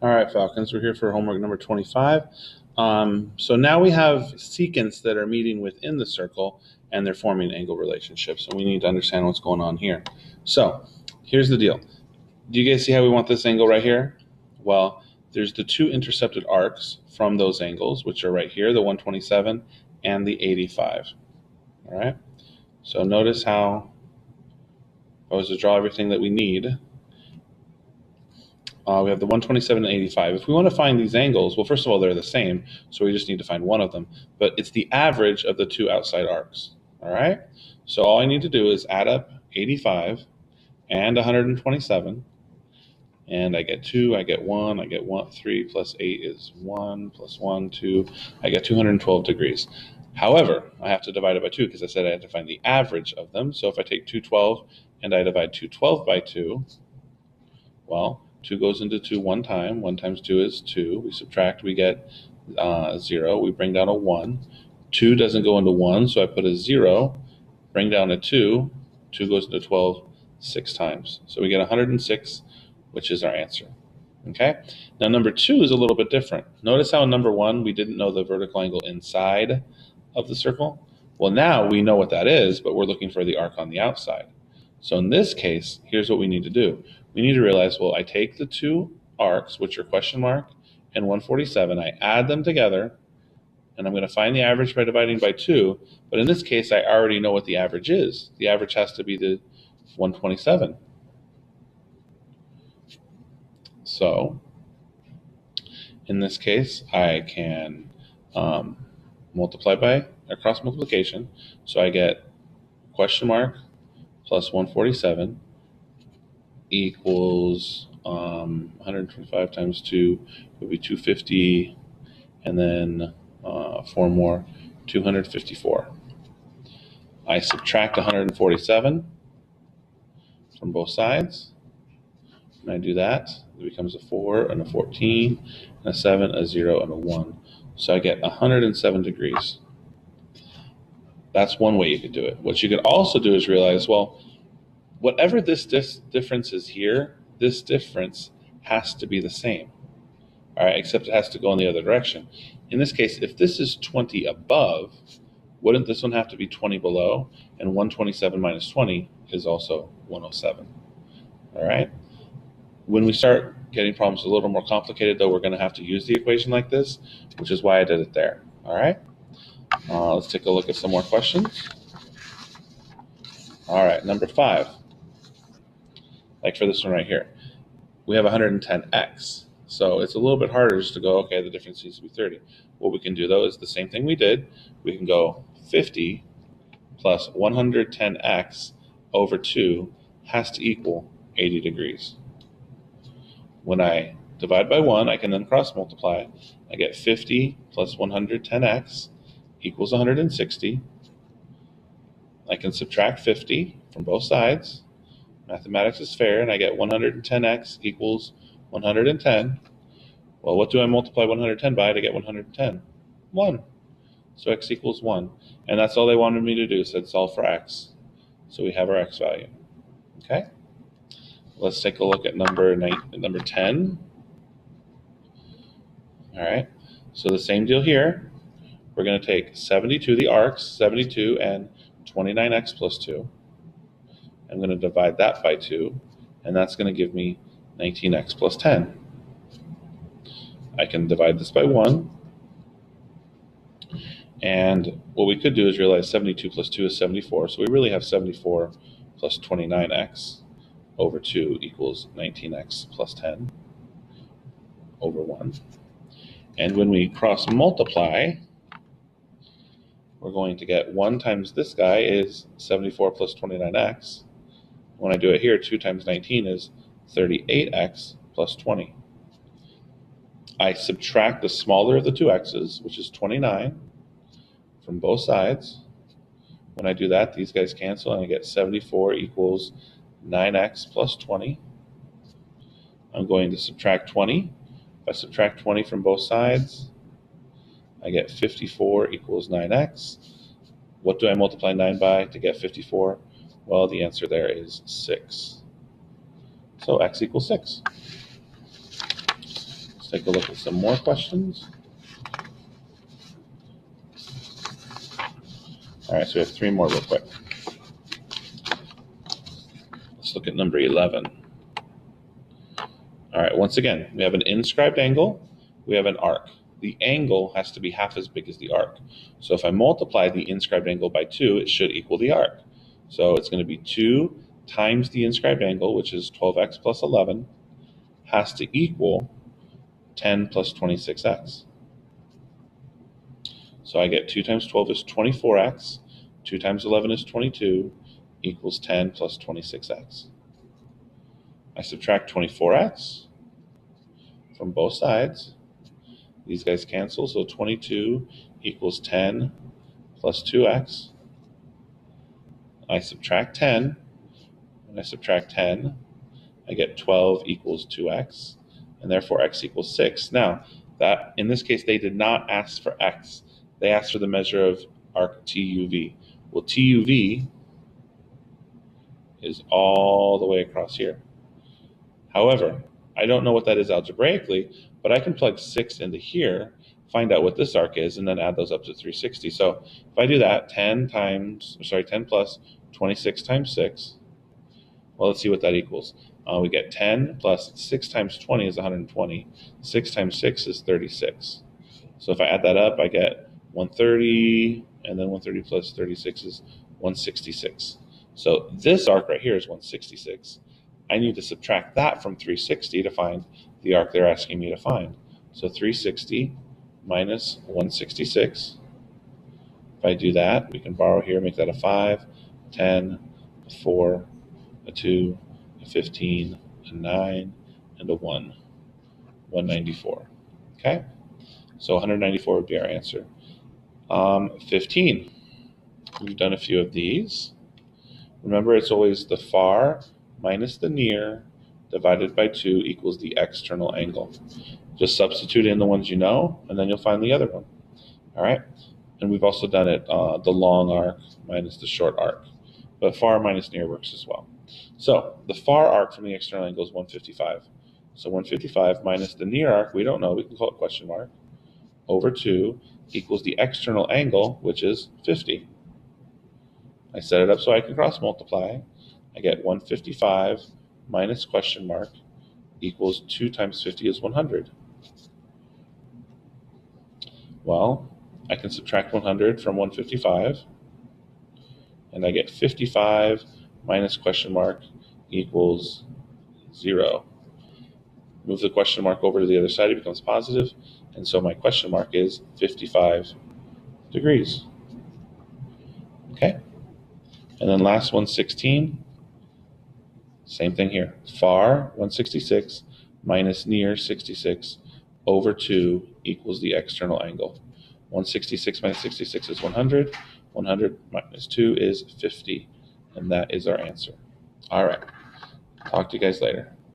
All right, Falcons, we're here for homework number 25. So now we have secants that are meeting within the circle and they're forming angle relationships. So we need to understand what's going on here. So here's the deal. Do you guys see how we want this angle right here? Well, there's the two intercepted arcs from those angles, which are right here, the 127 and the 85. All right. So notice how if I was to draw everything that we need. We have the 127 and 85. If we want to find these angles, well, first of all, they're the same, so we just need to find one of them. But it's the average of the two outside arcs. All right? So all I need to do is add up 85 and 127. And I get 2, I get 1, I get 1, 3 plus 8 is 1, plus 1, 2. I get 212 degrees. However, I have to divide it by 2 because I said I had to find the average of them. So if I take 212 and I divide 212 by 2, well, 2 goes into 2 one time. 1 times 2 is 2. We subtract, we get 0. We bring down a 1. 2 doesn't go into 1, so I put a 0. Bring down a 2. 2 goes into 12 6 times. So we get 106, which is our answer. Okay? Now, number 2 is a little bit different. Notice how in number 1, we didn't know the vertical angle inside of the circle? Well, now we know what that is, but we're looking for the arc on the outside. So in this case, here's what we need to do. We need to realize, well, I take the two arcs, which are question mark and 147, I add them together, and I'm going to find the average by dividing by 2. But in this case, I already know what the average is. The average has to be the 127. So in this case, I can multiply by a cross multiplication. So I get question mark plus 147 equals 125 times 2 would be 250, and then 4 more, 254. I subtract 147 from both sides. When I do that, it becomes a 4 and a 14, and a 7, a 0, and a 1. So I get 107 degrees. That's one way you could do it. What you could also do is realize, well, whatever this difference is here, this difference has to be the same. All right, except it has to go in the other direction. In this case, if this is 20 above, wouldn't this one have to be 20 below? And 127 minus 20 is also 107. All right. When we start getting problems a little more complicated, though, we're going to have to use the equation like this, which is why I did it there. All right. Let's take a look at some more questions. All right, number 5. Like for this one right here, we have 110x. So it's a little bit harder just to go, okay, the difference needs to be 30. What we can do, though, is the same thing we did. We can go 50 plus 110x over 2 has to equal 80 degrees. When I divide by 1, I can then cross multiply. I get 50 plus 110x equals 160. I can subtract 50 from both sides. Mathematics is fair, and I get 110x equals 110. Well, what do I multiply 110 by to get 110? 1. So x equals 1. And that's all they wanted me to do, said solve for x. So we have our x value. Okay? Let's take a look at number 10. All right. So the same deal here. We're going to take 72, the arcs, 72 and 29x plus 2. I'm going to divide that by 2, and that's going to give me 19x plus 10. I can divide this by 1, and what we could do is realize 72 plus 2 is 74, so we really have 74 plus 29x over 2 equals 19x plus 10 over 1. And when we cross multiply, we're going to get 1 times this guy is 74 plus 29x. When I do it here, 2 times 19 is 38x plus 20. I subtract the smaller of the two x's, which is 29, from both sides. When I do that, these guys cancel, and I get 74 equals 9x plus 20. I'm going to subtract 20. If I subtract 20 from both sides, I get 54 equals 9x. What do I multiply 9 by to get 54? Well, the answer there is 6. So x equals 6. take a look at some more questions. All right, so we have 3 more real quick. Let's look at number 11. All right, once again, we have an inscribed angle, we have an arc. The angle has to be half as big as the arc. So if I multiply the inscribed angle by 2, it should equal the arc. So it's going to be 2 times the inscribed angle, which is 12x plus 11, has to equal 10 plus 26x. So I get 2 times 12 is 24x, 2 times 11 is 22, equals 10 plus 26x. I subtract 24x from both sides. These guys cancel, so 22 equals 10 plus 2x. I subtract 10. When I subtract 10, I get 12 equals 2x, and therefore x equals 6. Now, that in this case, they did not ask for x. They asked for the measure of arc TUV. Well, TUV is all the way across here. However, I don't know what that is algebraically, but I can plug 6 into here, find out what this arc is, and then add those up to 360. So if I do that, 10 plus 26 times 6, well, let's see what that equals. We get 10 plus 6 times 20 is 120. 6 times 6 is 36. So if I add that up, I get 130, and then 130 plus 36 is 166. So this arc right here is 166. I need to subtract that from 360 to find the arc they're asking me to find. So 360 minus 166. If I do that, we can borrow here, make that a 5, 10, a 4, a 2, a 15, a 9, and a 1. 194. Okay? So 194 would be our answer. 15. We've done a few of these. Remember, it's always the far minus the near divided by 2 equals the external angle. Just substitute in the ones you know, and then you'll find the other one. All right? And we've also done it the long arc minus the short arc. But far minus near works as well. So the far arc from the external angle is 155. So 155 minus the near arc, we don't know, we can call it question mark, over 2 equals the external angle, which is 50. I set it up so I can cross multiply. I get 155 minus question mark equals 2 times 50 is 100. Well, I can subtract 100 from 155, and I get 55 minus question mark equals 0. Move the question mark over to the other side, it becomes positive, and so my question mark is 55 degrees. Okay? And then last one, 16. Same thing here. Far, 166, minus near, 66, over 2 equals the external angle. 166 minus 66 is 100. 100 minus 2 is 50. And that is our answer. All right. Talk to you guys later.